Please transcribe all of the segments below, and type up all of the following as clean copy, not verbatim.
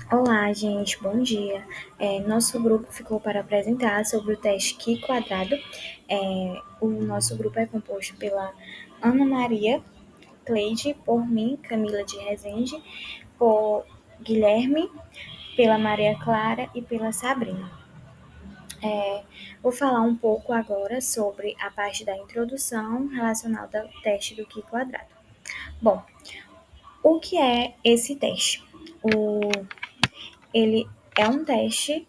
Olá, gente, bom dia. Nosso grupo ficou para apresentar sobre o teste Qi quadrado. O nosso grupo é composto pela Ana Maria Cleide, por mim, Camila de Rezende, por Guilherme, pela Maria Clara e pela Sabrina. Vou falar um pouco agora sobre a parte da introdução relacionada ao teste do Qi quadrado. Bom, o que é esse teste? Ele é um teste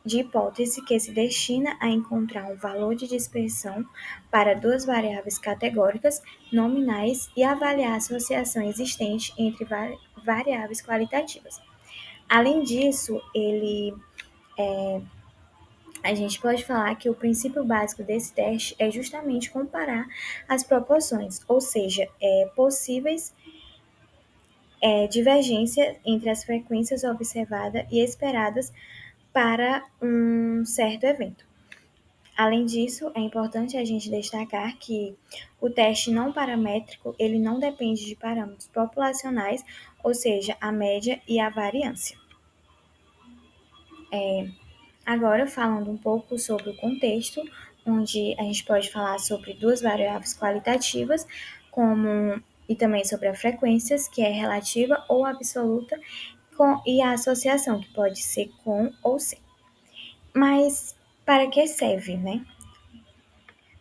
de hipótese que se destina a encontrar um valor de dispersão para duas variáveis categóricas nominais e avaliar a associação existente entre variáveis qualitativas. Além disso, a gente pode falar que o princípio básico desse teste é justamente comparar as proporções, ou seja, possíveis divergência entre as frequências observadas e esperadas para um certo evento. Além disso, é importante a gente destacar que o teste não paramétrico, ele não depende de parâmetros populacionais, ou seja, a média e a variância. Agora, falando um pouco sobre o contexto, onde a gente pode falar sobre duas variáveis qualitativas, e também sobre as frequências, que é relativa ou absoluta, e a associação, que pode ser com ou sem. Mas para que serve, né?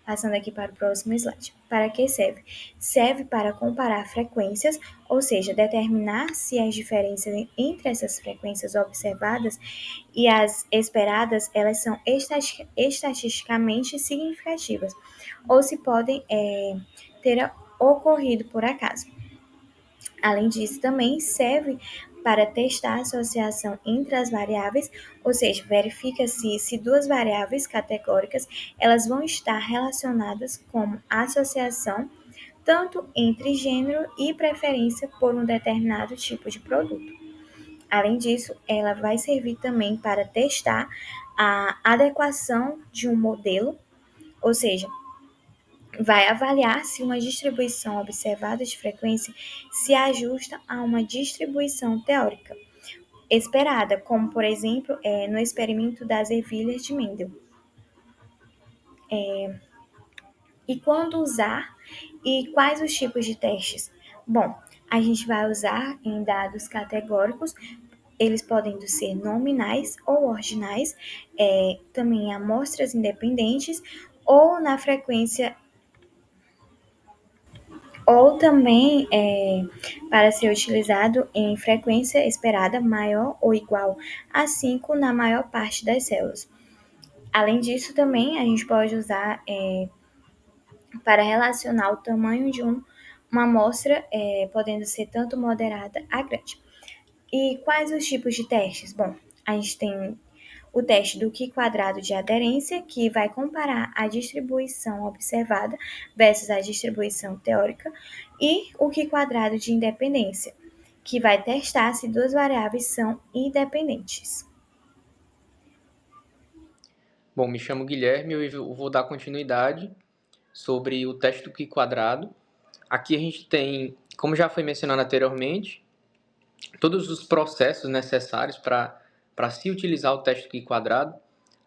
Passando aqui para o próximo slide. Para que serve? Serve para comparar frequências, ou seja, determinar se as diferenças entre essas frequências observadas e as esperadas, elas são estatisticamente significativas, ou se podem ter ocorrido por acaso. Além disso, também serve para testar a associação entre as variáveis, ou seja, verifica se duas variáveis categóricas elas vão estar relacionadas como associação tanto entre gênero e preferência por um determinado tipo de produto. Além disso, ela vai servir também para testar a adequação de um modelo, ou seja, vai avaliar se uma distribuição observada de frequência se ajusta a uma distribuição teórica esperada, como, por exemplo, no experimento das ervilhas de Mendel. E quando usar e quais os tipos de testes? Bom, a gente vai usar em dados categóricos, eles podem ser nominais ou ordinais, também em amostras independentes ou na frequência ou também para ser utilizado em frequência esperada maior ou igual a 5 na maior parte das células. Além disso, também a gente pode usar para relacionar o tamanho de uma amostra, podendo ser tanto moderada a grande. E quais os tipos de testes? Bom, a gente tem o teste do Qi quadrado de aderência, que vai comparar a distribuição observada versus a distribuição teórica, e o Qi quadrado de independência, que vai testar se duas variáveis são independentes. Bom, me chamo Guilherme e eu vou dar continuidade sobre o teste do Qi quadrado. Aqui a gente tem, como já foi mencionado anteriormente, todos os processos necessários para se utilizar o teste do Qi quadrado.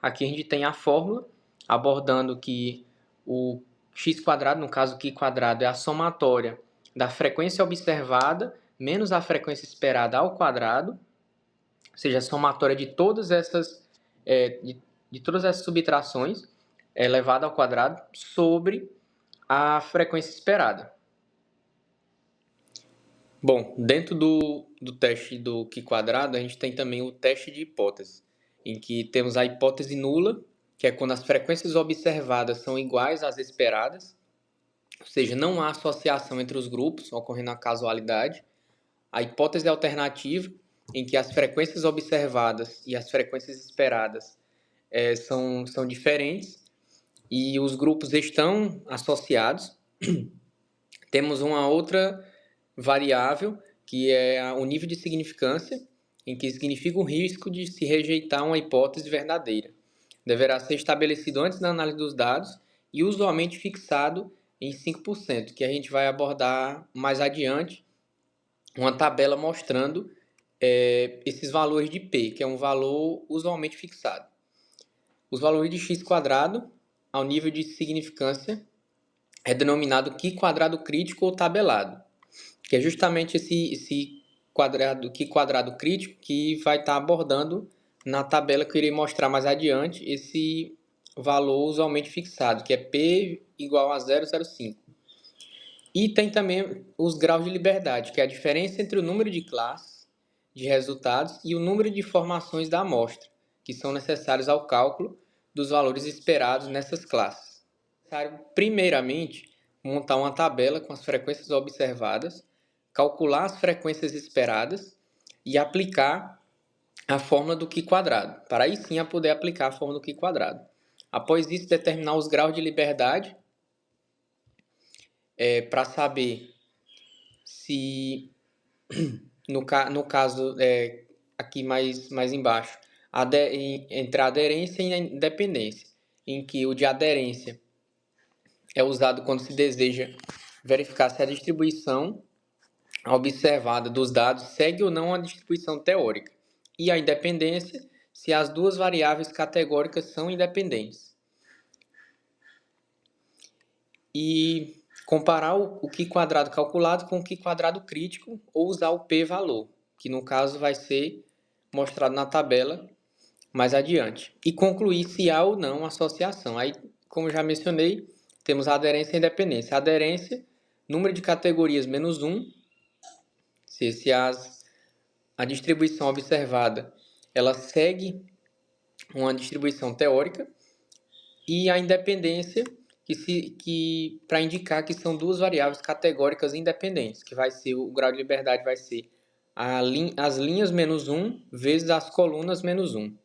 Aqui a gente tem a fórmula abordando que o x quadrado, no caso Qi quadrado, é a somatória da frequência observada menos a frequência esperada ao quadrado, ou seja, a somatória de todas essas de todas essas subtrações elevada ao quadrado sobre a frequência esperada. Bom, dentro do teste do Qi quadrado, a gente tem também o teste de hipótese, em que temos a hipótese nula, que é quando as frequências observadas são iguais às esperadas, ou seja, não há associação entre os grupos, ocorrendo a casualidade. A hipótese alternativa, em que as frequências observadas e as frequências esperadas são diferentes e os grupos estão associados. Temos uma outra variável, que é o nível de significância, em que significa o risco de se rejeitar uma hipótese verdadeira. Deverá ser estabelecido antes da análise dos dados e usualmente fixado em 5%, que a gente vai abordar mais adiante, uma tabela mostrando esses valores de P, que é um valor usualmente fixado. Os valores de x quadrado, ao nível de significância, é denominado Qi quadrado crítico ou tabelado, que é justamente esse quadrado, Qi quadrado crítico que vai estar abordando na tabela que eu irei mostrar mais adiante, esse valor usualmente fixado, que é P igual a 0,05. E tem também os graus de liberdade, que é a diferença entre o número de classes de resultados e o número de informações da amostra, que são necessários ao cálculo dos valores esperados nessas classes. É necessário, primeiramente, montar uma tabela com as frequências observadas, calcular as frequências esperadas e aplicar a fórmula do Qi quadrado, para aí sim poder aplicar a fórmula do Qi quadrado. Após isso, determinar os graus de liberdade para saber se, no caso aqui mais embaixo, entre a aderência e a independência, em que o de aderência é usado quando se deseja verificar se a distribuição observada dos dados segue ou não a distribuição teórica, e a independência se as duas variáveis categóricas são independentes. E comparar o Qi quadrado calculado com o Qi quadrado crítico ou usar o p-valor, que no caso vai ser mostrado na tabela mais adiante. E concluir se há ou não associação. Aí, como já mencionei, temos a aderência e a independência. A aderência, número de categorias menos 1, se a distribuição observada ela segue uma distribuição teórica, e a independência, que para indicar que são duas variáveis categóricas independentes, que vai ser o grau de liberdade vai ser as linhas menos 1 vezes as colunas menos 1.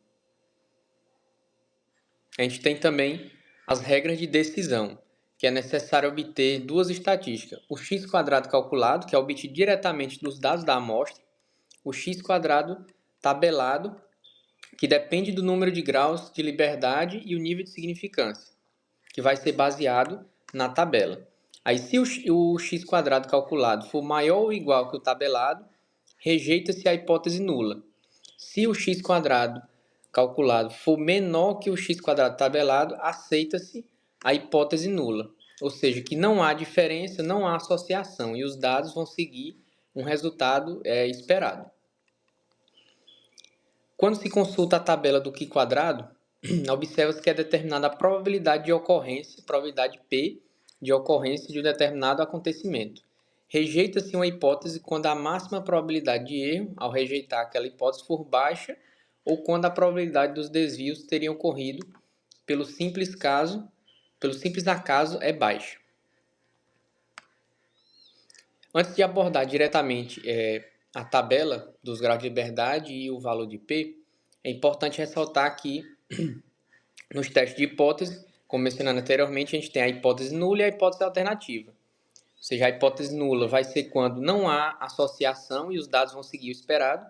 A gente tem também as regras de decisão, que é necessário obter duas estatísticas. O x quadrado calculado, que é obtido diretamente dos dados da amostra, o x quadrado tabelado, que depende do número de graus de liberdade e o nível de significância, que vai ser baseado na tabela. Aí, se o x quadrado calculado for maior ou igual que o tabelado, rejeita-se a hipótese nula. Se o x quadrado calculado for menor que o x quadrado tabelado, aceita-se a hipótese nula. Ou seja, que não há diferença, não há associação, e os dados vão seguir um resultado esperado. Quando se consulta a tabela do Qi quadrado, observa-se que é determinada a probabilidade de ocorrência, probabilidade P, de ocorrência de um determinado acontecimento. Rejeita-se uma hipótese quando a máxima probabilidade de erro, ao rejeitar aquela hipótese, for baixa, ou quando a probabilidade dos desvios teriam ocorrido pelo simples acaso é baixa. Antes de abordar diretamente a tabela dos graus de liberdade e o valor de P, é importante ressaltar que nos testes de hipótese, como mencionado anteriormente, a gente tem a hipótese nula e a hipótese alternativa. Ou seja, a hipótese nula vai ser quando não há associação e os dados vão seguir o esperado,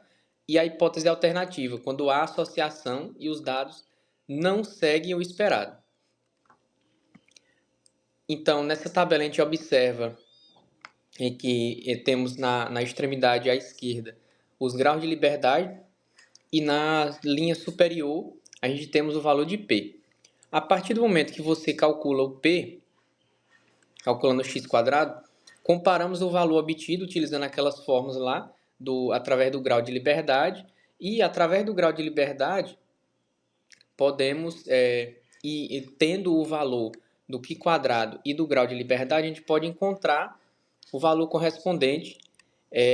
e a hipótese alternativa, quando há associação e os dados não seguem o esperado. Então, nessa tabela a gente observa que temos na extremidade à esquerda os graus de liberdade e na linha superior a gente temos o valor de P. A partir do momento que você calcula o P, calculando o x quadrado, comparamos o valor obtido utilizando aquelas fórmulas lá, através do grau de liberdade, e através do grau de liberdade podemos, tendo o valor do Qi quadrado e do grau de liberdade, a gente pode encontrar o valor correspondente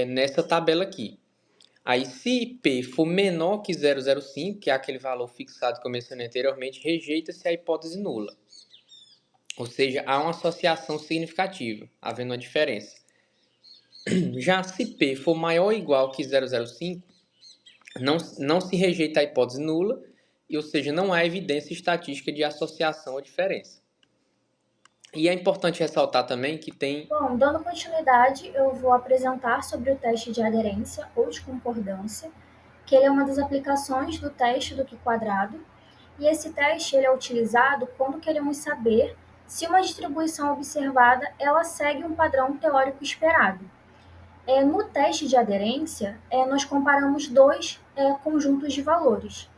nessa tabela aqui. Aí, se P for menor que 0,05, que é aquele valor fixado que eu mencionei anteriormente, rejeita-se a hipótese nula. Ou seja, há uma associação significativa, havendo uma diferença. Já se P for maior ou igual que 0,05, não se rejeita a hipótese nula, ou seja, não há evidência estatística de associação ou diferença. E é importante ressaltar também que tem... Bom, dando continuidade, eu vou apresentar sobre o teste de aderência ou de concordância, que ele é uma das aplicações do teste do Qi quadrado, e esse teste ele é utilizado quando queremos saber se uma distribuição observada ela segue um padrão teórico esperado. No teste de aderência, nós comparamos dois conjuntos de valores,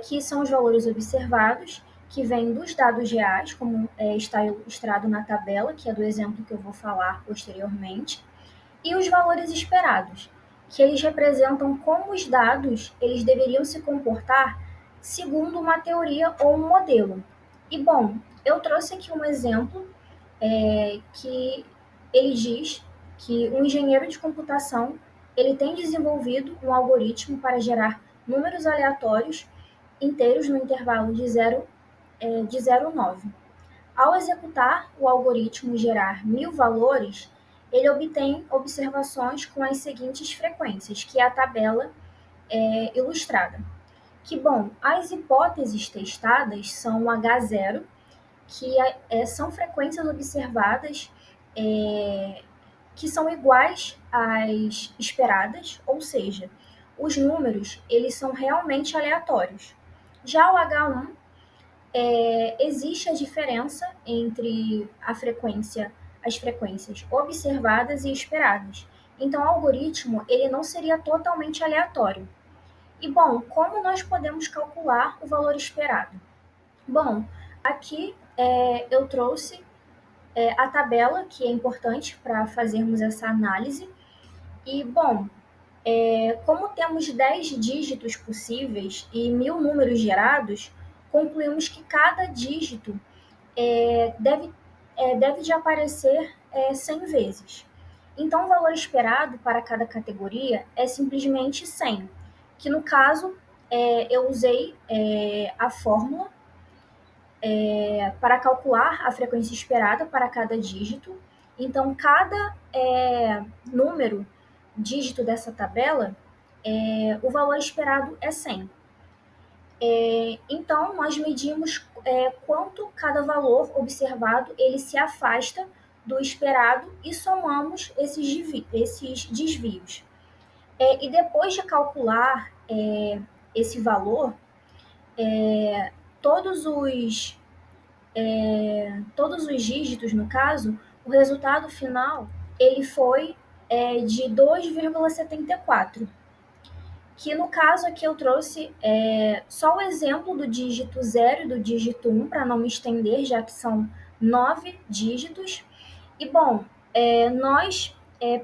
que são os valores observados, que vêm dos dados reais, como está ilustrado na tabela, que é do exemplo que eu vou falar posteriormente, e os valores esperados, que eles representam como os dados eles deveriam se comportar segundo uma teoria ou um modelo. E bom, eu trouxe aqui um exemplo que ele diz que um engenheiro de computação ele tem desenvolvido um algoritmo para gerar números aleatórios inteiros no intervalo de 0 a 9. Ao executar o algoritmo gerar 1000 valores, ele obtém observações com as seguintes frequências, que é a tabela ilustrada. Que, bom, as hipóteses testadas são o H0, que são frequências observadas que são iguais às esperadas, ou seja, os números eles são realmente aleatórios. Já o H1 existe a diferença entre as frequências observadas e esperadas. Então, o algoritmo ele não seria totalmente aleatório. E bom, como nós podemos calcular o valor esperado? Bom, aqui eu trouxe a tabela que é importante para fazermos essa análise. E bom, como temos 10 dígitos possíveis e 1000 números gerados, concluímos que cada dígito deve de aparecer 100 vezes. Então, o valor esperado para cada categoria é simplesmente 100, que no caso eu usei a fórmula para calcular a frequência esperada para cada dígito. Então, cada número, dígito dessa tabela, o valor esperado é 100. Então, nós medimos quanto cada valor observado ele se afasta do esperado e somamos esses desvios. E depois de calcular esse valor, todos os todos os dígitos, no caso, o resultado final ele foi de 2,74, que no caso aqui eu trouxe só o exemplo do dígito 0 e do dígito 1, para não me estender, já que são 9 dígitos. E bom, nós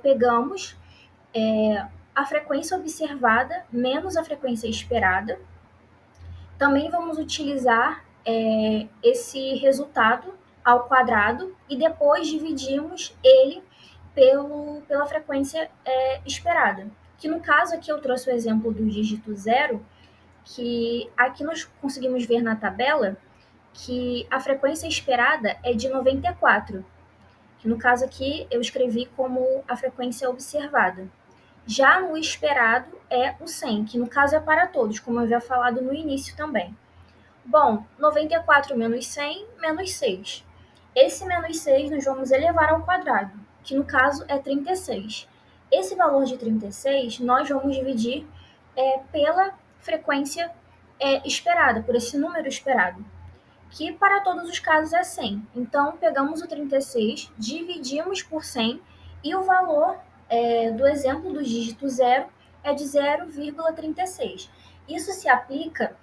pegamos a frequência observada menos a frequência esperada. Também vamos utilizar esse resultado ao quadrado e depois dividimos ele pela frequência esperada. Que no caso aqui eu trouxe o exemplo do dígito 0, que aqui nós conseguimos ver na tabela que a frequência esperada é de 94, que no caso aqui eu escrevi como a frequência observada. Já no esperado é o 100, que no caso é para todos, como eu havia falado no início também. Bom, 94 menos 100, menos 6. Esse menos 6 nós vamos elevar ao quadrado, que no caso é 36. Esse valor de 36 nós vamos dividir pela frequência esperada, por esse número esperado, que para todos os casos é 100. Então, pegamos o 36, dividimos por 100 e o valor do exemplo do dígito 0 é de 0,36. Isso se aplica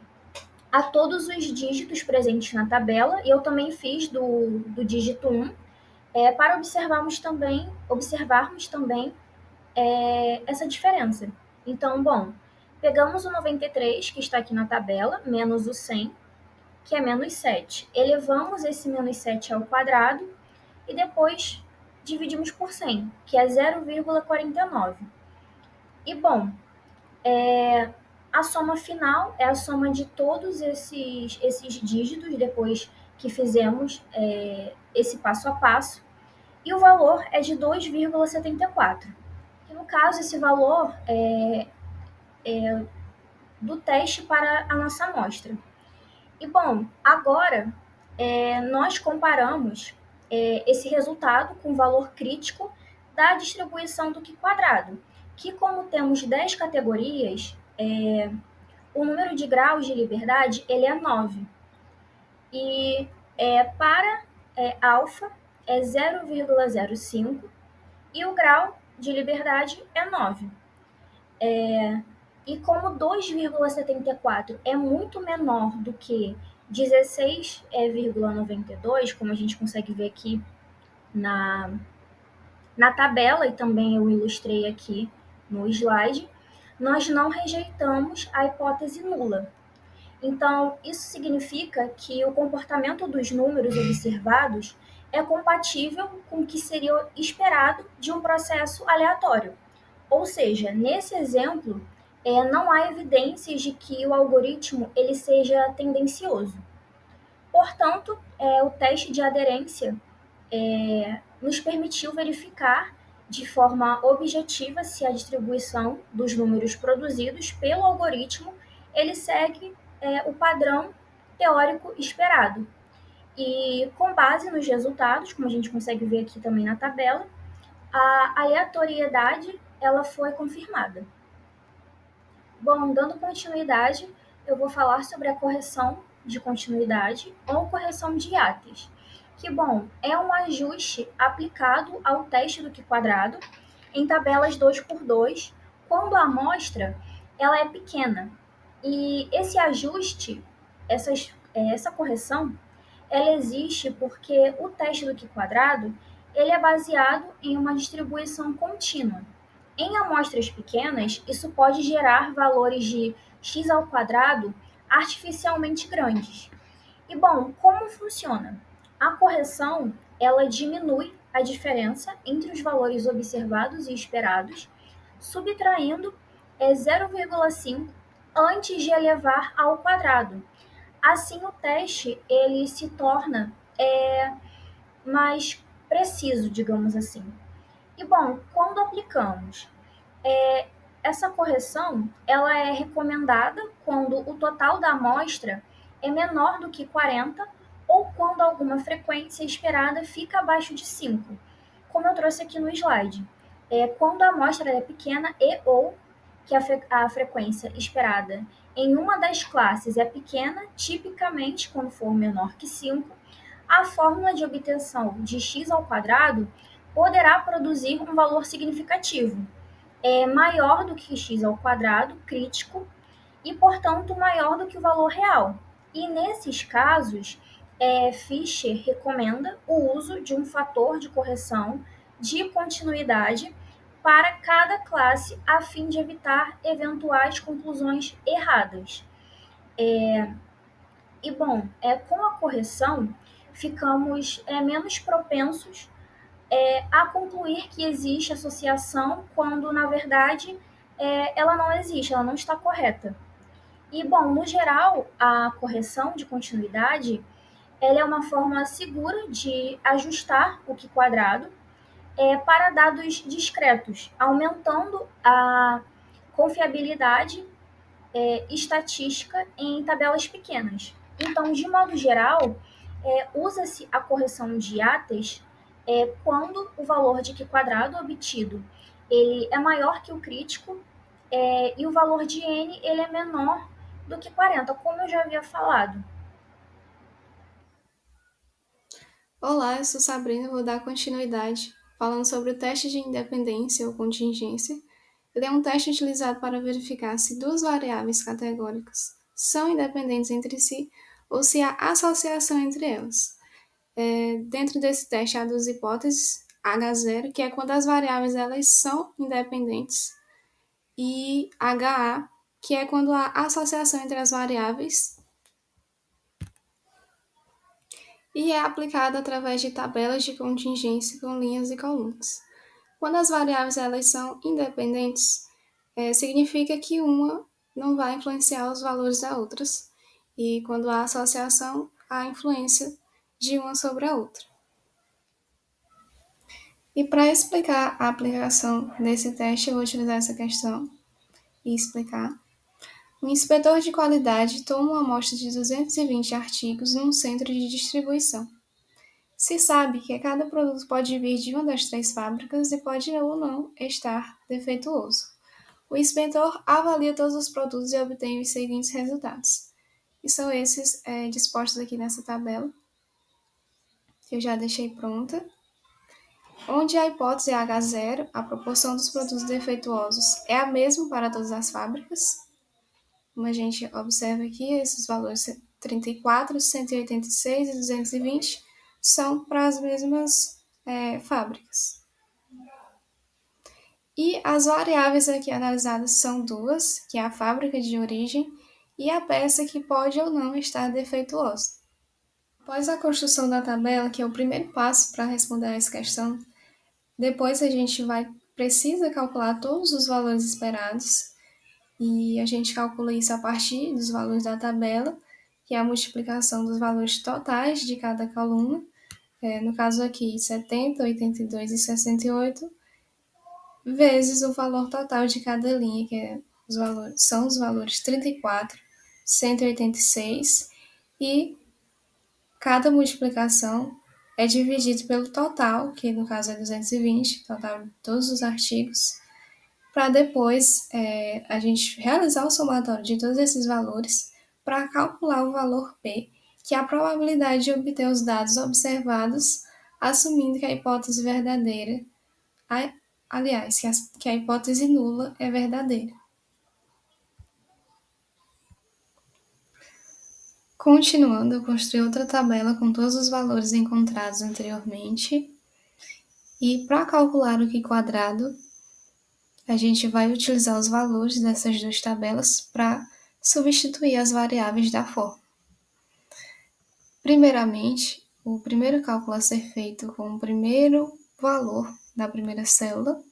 a todos os dígitos presentes na tabela, e eu também fiz do dígito 1, para observarmos também essa diferença. Então, bom, pegamos o 93, que está aqui na tabela, menos o 100, que é menos 7. Elevamos esse menos 7 ao quadrado e depois dividimos por 100, que é 0,49. E, bom, a soma final é a soma de todos esses dígitos depois que fizemos esse passo a passo, e o valor é de 2,74. E no caso, esse valor é do teste para a nossa amostra. E bom, agora nós comparamos esse resultado com o valor crítico da distribuição do Q quadrado, que como temos 10 categorias, o número de graus de liberdade ele é 9. E para alfa é 0,05 e o grau de liberdade é 9. E como 2,74 é muito menor do que 16,92, como a gente consegue ver aqui na, na tabela, e também eu ilustrei aqui no slide, nós não rejeitamos a hipótese nula. Então, isso significa que o comportamento dos números observados é compatível com o que seria esperado de um processo aleatório. Ou seja, nesse exemplo, não há evidências de que o algoritmo ele seja tendencioso. Portanto, o teste de aderência nos permitiu verificar de forma objetiva se a distribuição dos números produzidos pelo algoritmo ele segue o padrão teórico esperado. E com base nos resultados, como a gente consegue ver aqui também na tabela, a aleatoriedade ela foi confirmada. Bom, dando continuidade, eu vou falar sobre a correção de continuidade ou correção de hiates, que, bom, é um ajuste aplicado ao teste do Q² em tabelas 2 por 2, quando a amostra ela é pequena. E esse ajuste, essa correção, ela existe porque o teste do Q² ele é baseado em uma distribuição contínua. Em amostras pequenas, isso pode gerar valores de x² artificialmente grandes. E bom, como funciona? A correção, ela diminui a diferença entre os valores observados e esperados, subtraindo 0,5 antes de elevar ao quadrado. Assim, o teste ele se torna mais preciso, digamos assim. E bom, quando aplicamos essa correção, ela é recomendada quando o total da amostra é menor do que 40 ou quando alguma frequência esperada fica abaixo de 5, como eu trouxe aqui no slide. Quando a amostra é pequena e ou que a frequência esperada em uma das classes é pequena, tipicamente quando for menor que 5, a fórmula de obtenção de x² poderá produzir um valor significativo, maior do que x² crítico e, portanto, maior do que o valor real. E nesses casos, Fischer recomenda o uso de um fator de correção de continuidade para cada classe a fim de evitar eventuais conclusões erradas. E bom, com a correção, ficamos menos propensos a concluir que existe associação quando, na verdade, ela não existe, ela não está correta. E, bom, no geral, a correção de continuidade ela é uma forma segura de ajustar o Q² para dados discretos, aumentando a confiabilidade estatística em tabelas pequenas. Então, de modo geral, usa-se a correção de hiates quando o valor de Q² obtido ele é maior que o crítico e o valor de n ele é menor do que 40, como eu já havia falado. Olá, eu sou Sabrina, vou dar continuidade falando sobre o teste de independência ou contingência. Ele é um teste utilizado para verificar se duas variáveis categóricas são independentes entre si ou se há associação entre elas. Dentro desse teste há duas hipóteses, H0, que é quando as variáveis elas são independentes, e HA, que é quando há associação entre as variáveis, e é aplicada através de tabelas de contingência com linhas e colunas. Quando as variáveis elas são independentes, significa que uma não vai influenciar os valores das outras, e quando há associação, há influência de uma sobre a outra. E para explicar a aplicação desse teste, eu vou utilizar essa questão e explicar. O inspetor de qualidade toma uma amostra de 220 artigos num centro de distribuição. Se sabe que cada produto pode vir de uma das 3 fábricas e pode ou não estar defeituoso. O inspetor avalia todos os produtos e obtém os seguintes resultados. E são esses dispostos aqui nessa tabela, que eu já deixei pronta. onde a hipótese H0, a proporção dos produtos defeituosos, é a mesma para todas as fábricas. Como a gente observa aqui, esses valores 34, 186 e 220 são para as mesmas fábricas. E as variáveis aqui analisadas são duas, que é a fábrica de origem e a peça que pode ou não estar defeituosa. Após a construção da tabela, que é o primeiro passo para responder a essa questão, depois a gente precisa calcular todos os valores esperados e a gente calcula isso a partir dos valores da tabela, que é a multiplicação dos valores totais de cada coluna, no caso aqui 70, 82 e 68, vezes o valor total de cada linha, que são os valores 34, 186 e cada multiplicação é dividido pelo total, que no caso é 220, total de todos os artigos, para depois a gente realizar o somatório de todos esses valores para calcular o valor P, que é a probabilidade de obter os dados observados, assumindo que a hipótese verdadeira, que a hipótese nula é verdadeira. Continuando, eu construí outra tabela com todos os valores encontrados anteriormente. E para calcular o Q quadrado, a gente vai utilizar os valores dessas duas tabelas para substituir as variáveis da fórmula. Primeiramente, o primeiro cálculo a ser feito com o primeiro valor da primeira célula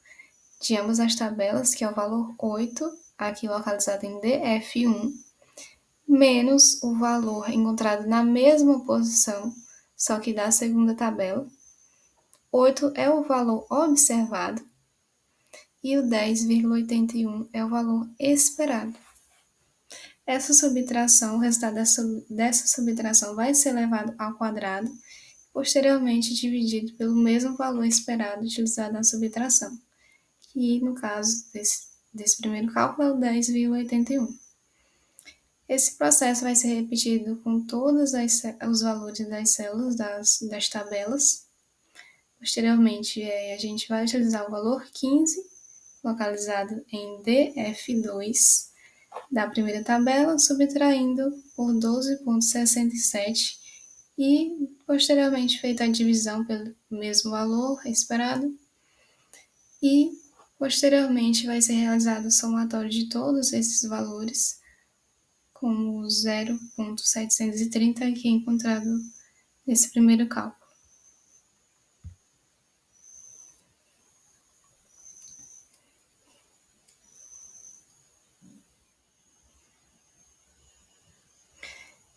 de ambas as tabelas, que é o valor 8, aqui localizado em DF1, menos o valor encontrado na mesma posição, só que da segunda tabela. 8 é o valor observado e o 10,81 é o valor esperado. Essa subtração, o resultado dessa subtração vai ser levado ao quadrado, posteriormente dividido pelo mesmo valor esperado utilizado na subtração, que no caso desse primeiro cálculo é o 10,81. Esse processo vai ser repetido com todos os valores das células das tabelas. Posteriormente, a gente vai utilizar o valor 15, localizado em DF2 da primeira tabela, subtraindo por 12,67 e, posteriormente, feita a divisão pelo mesmo valor esperado. E, posteriormente, vai ser realizado o somatório de todos esses valores, como o 0,730, que é encontrado nesse primeiro cálculo.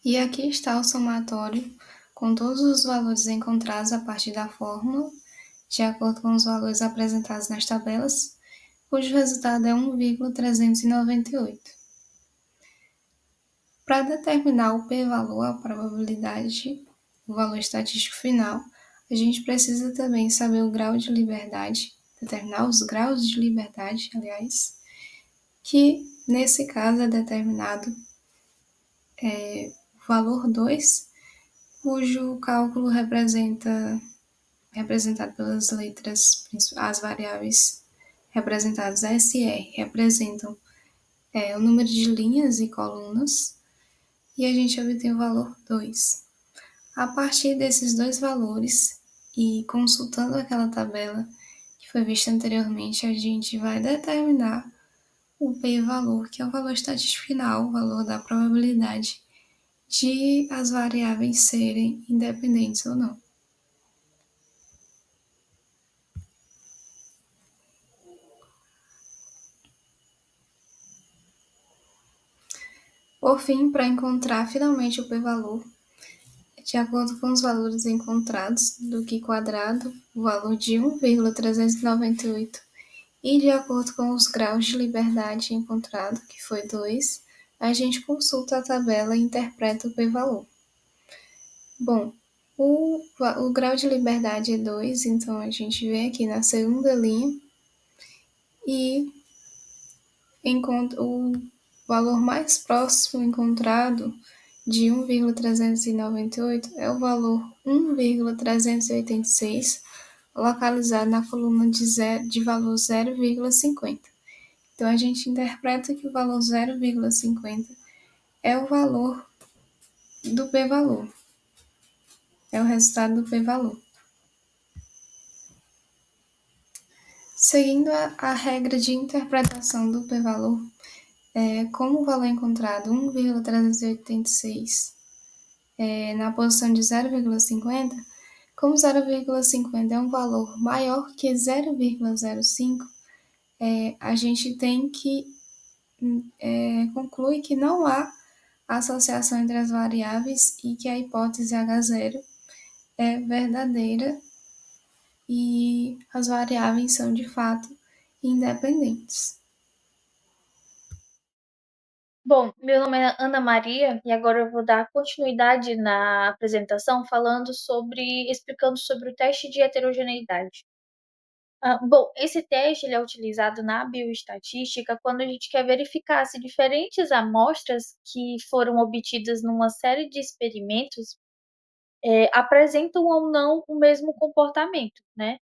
E aqui está o somatório com todos os valores encontrados a partir da fórmula, de acordo com os valores apresentados nas tabelas, cujo resultado é 1,398. Para determinar o p-valor, a probabilidade, o valor estatístico final, a gente precisa também saber o grau de liberdade, determinar os graus de liberdade, aliás, que nesse caso é determinado o valor 2, cujo cálculo representado pelas letras, as variáveis representadas SR, representam o número de linhas e colunas, e a gente obtém o valor 2. A partir desses dois valores, e consultando aquela tabela que foi vista anteriormente, a gente vai determinar o p-valor, que é o valor estatístico final, o valor da probabilidade de as variáveis serem independentes ou não. Por fim, para encontrar finalmente o p-valor, de acordo com os valores encontrados do Q quadrado, o valor de 1,398, e de acordo com os graus de liberdade encontrado, que foi 2, a gente consulta a tabela e interpreta o p-valor. Bom, o grau de liberdade é 2, então a gente vem aqui na segunda linha e encontra o valor mais próximo encontrado de 1,398 é o valor 1,386, localizado na coluna de valor 0,50. Então, a gente interpreta que o valor 0,50 é o valor do p-valor, é o resultado do p-valor. Seguindo a regra de interpretação do p-valor, como o valor encontrado 1,386 na posição de 0,50, como 0,50 é um valor maior que 0,05, a gente tem que concluir que não há associação entre as variáveis e que a hipótese H0 é verdadeira e as variáveis são de fato independentes. Bom, meu nome é Ana Maria e agora eu vou dar continuidade na apresentação explicando sobre o teste de heterogeneidade. Bom, esse teste ele é utilizado na bioestatística quando a gente quer verificar se diferentes amostras que foram obtidas numa série de experimentos apresentam ou não o mesmo comportamento, né?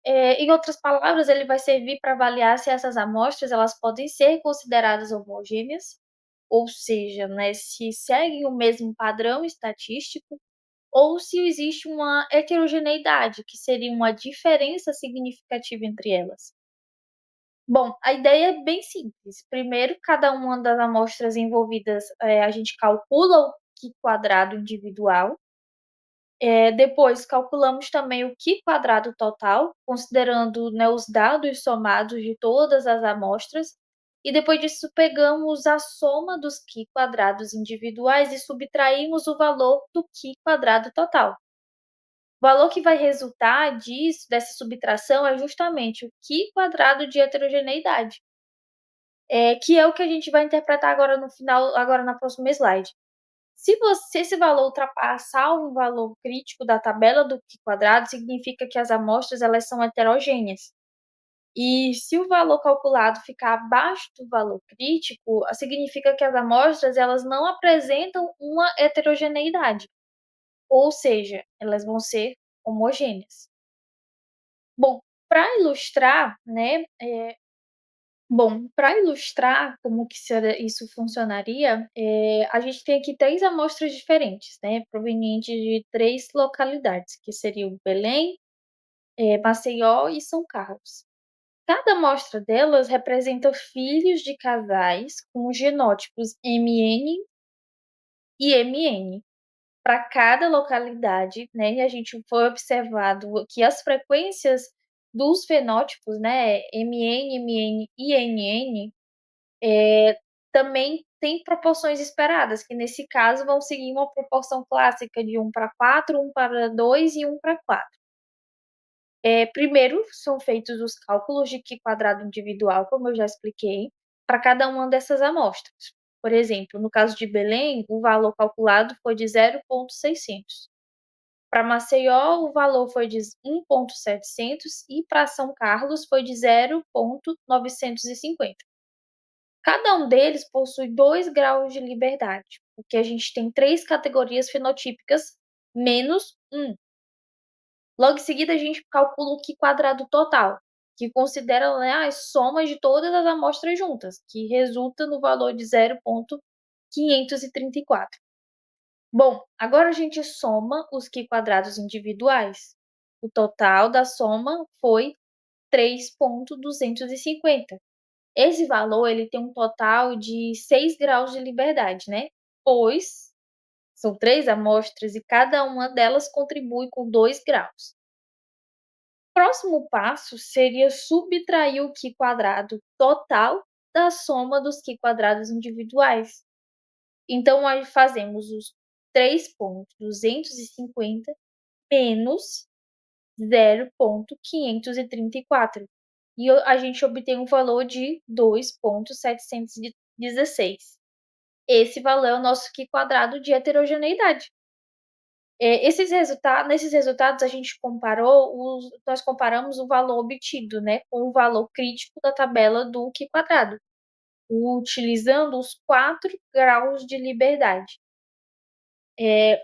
Em outras palavras, ele vai servir para avaliar se essas amostras elas podem ser consideradas homogêneas, ou seja, né, se seguem o mesmo padrão estatístico, ou se existe uma heterogeneidade, que seria uma diferença significativa entre elas. Bom, a ideia é bem simples. Primeiro, cada uma das amostras envolvidas, a gente calcula o Q quadrado individual. Depois, calculamos também o Q quadrado total, considerando, né, os dados somados de todas as amostras. E depois disso, pegamos a soma dos Q quadrados individuais e subtraímos o valor do Q quadrado total. O valor que vai resultar dessa subtração é justamente o Q quadrado de heterogeneidade, que é o que a gente vai interpretar agora no final, agora na próxima slide. Se esse valor ultrapassar o valor crítico da tabela do Q quadrado, significa que as amostras elas são heterogêneas. E se o valor calculado ficar abaixo do valor crítico, significa que as amostras elas não apresentam uma heterogeneidade, ou seja, elas vão ser homogêneas. Bom, para ilustrar, né, como que isso funcionaria, a gente tem aqui 3 amostras diferentes, né, provenientes de 3 localidades, que seriam Belém, Maceió e São Carlos. Cada amostra delas representa filhos de casais com genótipos MN e MN. Para cada localidade, né, e a gente foi observado que as frequências dos fenótipos, né, MN, MN e NN, também tem proporções esperadas, que nesse caso vão seguir uma proporção clássica de 1:4, 1:2 e 1:4. Primeiro são feitos os cálculos de Q quadrado individual, como eu já expliquei, para cada uma dessas amostras. Por exemplo, no caso de Belém, o valor calculado foi de 0,600. Para Maceió, o valor foi de 1,700 e para São Carlos foi de 0,950. Cada um deles possui 2 graus de liberdade, porque a gente tem 3 categorias fenotípicas menos 1. Logo em seguida, a gente calcula o Q quadrado total, que considera, né, as somas de todas as amostras juntas, que resulta no valor de 0,534. Bom, agora a gente soma os Q quadrados individuais. O total da soma foi 3,250. Esse valor ele tem um total de 6 graus de liberdade, né? Pois são 3 amostras e cada uma delas contribui com 2 graus. O próximo passo seria subtrair o Q quadrado total da soma dos Q quadrados individuais. Então, aí fazemos os 3,250 menos 0,534. E a gente obtém um valor de 2,716. Esse valor é o nosso Q quadrado de heterogeneidade. Nesses resultados, nós comparamos o valor obtido, né, com o valor crítico da tabela do Q quadrado, utilizando os 4 graus de liberdade.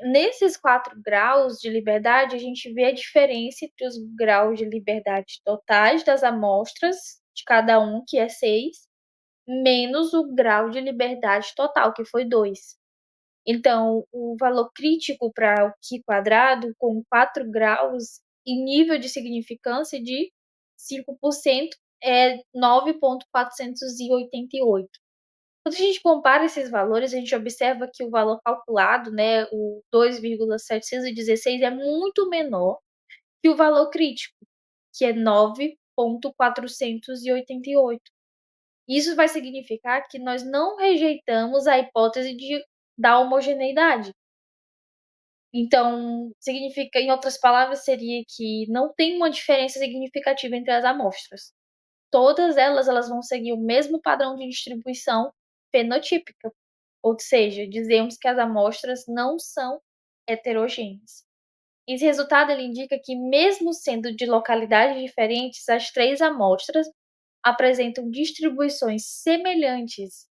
Nesses 4 graus de liberdade, a gente vê a diferença entre os graus de liberdade totais das amostras, de cada um, que é 6, menos o grau de liberdade total, que foi 2. Então, o valor crítico para o Qi quadrado, com 4 graus e nível de significância de 5%, é 9.488. Quando a gente compara esses valores, a gente observa que o valor calculado, né, o 2,716, é muito menor que o valor crítico, que é 9.488. Isso vai significar que nós não rejeitamos a hipótese da homogeneidade. Então, significa, em outras palavras, seria que não tem uma diferença significativa entre as amostras. Todas elas vão seguir o mesmo padrão de distribuição fenotípica, ou seja, dizemos que as amostras não são heterogêneas. Esse resultado ele indica que, mesmo sendo de localidades diferentes, as 3 amostras apresentam distribuições semelhantes,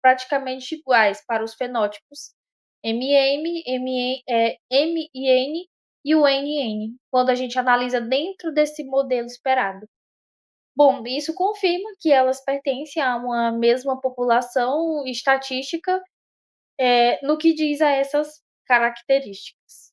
praticamente iguais para os fenótipos MM, M e N e o NN, quando a gente analisa dentro desse modelo esperado. Bom, isso confirma que elas pertencem a uma mesma população estatística, no que diz a essas características.